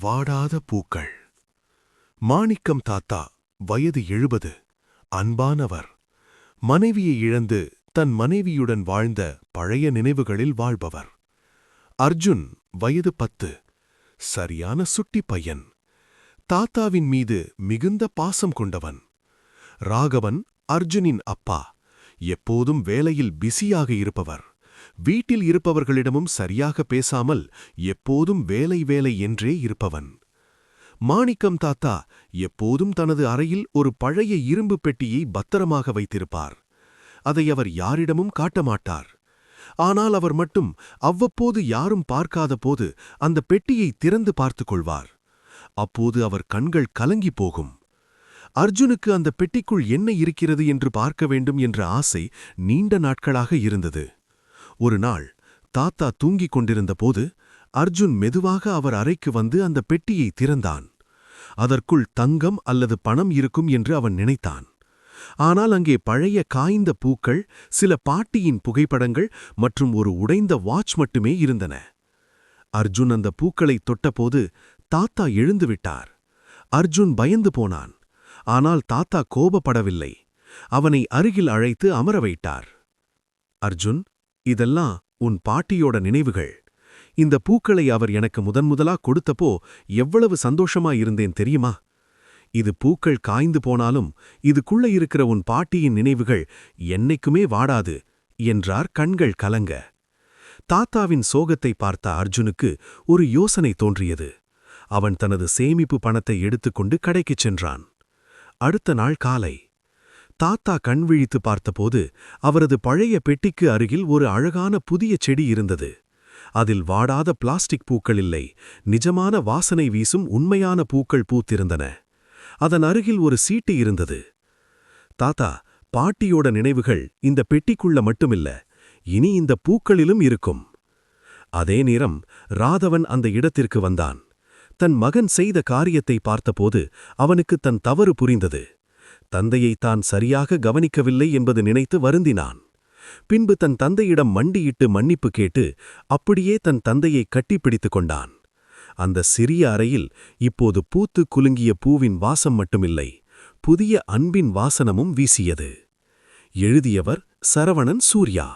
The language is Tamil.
வாடாத பூக்கள். மாணிக்கம் தாத்தா, வயது 70, அன்பானவர். மனைவியை இழந்து தன் மனைவியுடன் வாழ்ந்த பழைய நினைவுகளில் வாழ்பவர். அர்ஜுன், வயது 10, சரியான சுட்டி பையன். தாத்தாவின் மீது மிகுந்த பாசம் கொண்டவன். ராகவன், அர்ஜுனின் அப்பா, எப்போதும் வேலையில் பிஸியாக இருப்பவர். வீட்டில் இருப்பவர்களிடமும் சரியாக பேசாமல் எப்போதும் வேலை வேலை என்றே இருப்பவன். மாணிக்கம் தாத்தா எப்போதும் தனது அறையில் ஒரு பழைய இரும்பு பெட்டியை பத்திரமாக வைத்திருப்பார். அதை அவர் யாரிடமும் காட்டமாட்டார். ஆனால் அவர் மட்டும் அவ்வப்போது யாரும் பார்க்காத போது அந்த பெட்டியை திறந்து பார்த்துக் கொள்வார். அப்போது அவர் கண்கள் கலங்கி போகும். அர்ஜுனுக்கு அந்த பெட்டிக்குள் என்ன இருக்கிறது என்று பார்க்க வேண்டும் என்ற ஆசை நீண்ட நாட்களாக இருந்தது. ஒரு நாள் தாத்தா தூங்கிக் கொண்டிருந்த போது அர்ஜுன் மெதுவாக அவர் அறைக்கு வந்து அந்த பெட்டியை திறந்தான். அதற்குள் தங்கம் அல்லது பணம் இருக்கும் என்று அவன் நினைத்தான். ஆனால் அங்கே பழைய காய்ந்த பூக்கள், சில பாட்டியின் புகைப்படங்கள் மற்றும் ஒரு உடைந்த வாட்ச் மட்டுமே இருந்தன. அர்ஜுன் அந்த பூக்களை தொட்டபோது தாத்தா எழுந்துவிட்டார். அர்ஜுன் பயந்து போனான். ஆனால் தாத்தா கோபப்படவில்லை. அவனை அருகில் அழைத்து அமர வைத்தார். அர்ஜுன், இதெல்லாம் உன் பாட்டியோட நினைவுகள். இந்த பூக்களை அவர் எனக்கு முதன்முதலா கொடுத்தப்போ எவ்வளவு சந்தோஷமா இருந்தேன் தெரியுமா? இது பூக்கள் காய்ந்து போனாலும் இதுக்குள்ள இருக்கிற உன் பாட்டியின் நினைவுகள் என்னைக்குமே வாடாது என்றார் கண்கள் கலங்க. தாத்தாவின் சோகத்தை பார்த்த அர்ஜுனுக்கு ஒரு யோசனை தோன்றியது. அவன் தனது சேமிப்பு பணத்தை எடுத்துக்கொண்டு கடைக்குச் சென்றான். அடுத்த நாள் காலை தாத்தா கண் விழித்து பார்த்தபோது அவரது பழைய பெட்டிக்கு அருகில் ஒரு அழகான புதிய செடி இருந்தது. அதில் வாடாத பிளாஸ்டிக் பூக்கள் இல்லை, நிஜமான வாசனை வீசும் உண்மையான பூக்கள் பூத்திருந்தன. அதன் அருகில் ஒரு சீட்டு இருந்தது. தாத்தா, பாட்டியோட நினைவுகள் இந்த பெட்டிக்குள்ள மட்டுமில்ல, இனி இந்த பூக்களிலும் இருக்கும். அதே நேரம் ராதவன் அந்த இடத்திற்கு வந்தான். தன் மகன் செய்த காரியத்தை பார்த்தபோது அவனுக்கு தன் தவறு புரிந்தது. தந்தையை தான் சரியாக கவனிக்கவில்லை என்பது நினைத்து வருந்தினான். பின்பு தன் தந்தையிடம் மண்டியிட்டு மன்னிப்பு கேட்டு அப்படியே தன் தந்தையை கட்டிப்பிடித்துக் கொண்டான். அந்த சிறிய அறையில் இப்போது பூத்து குலுங்கிய பூவின் வாசம் மட்டுமில்லை, புதிய அன்பின் வாசனமும் வீசியது. எழுதியவர் சரவணன் சூர்யா.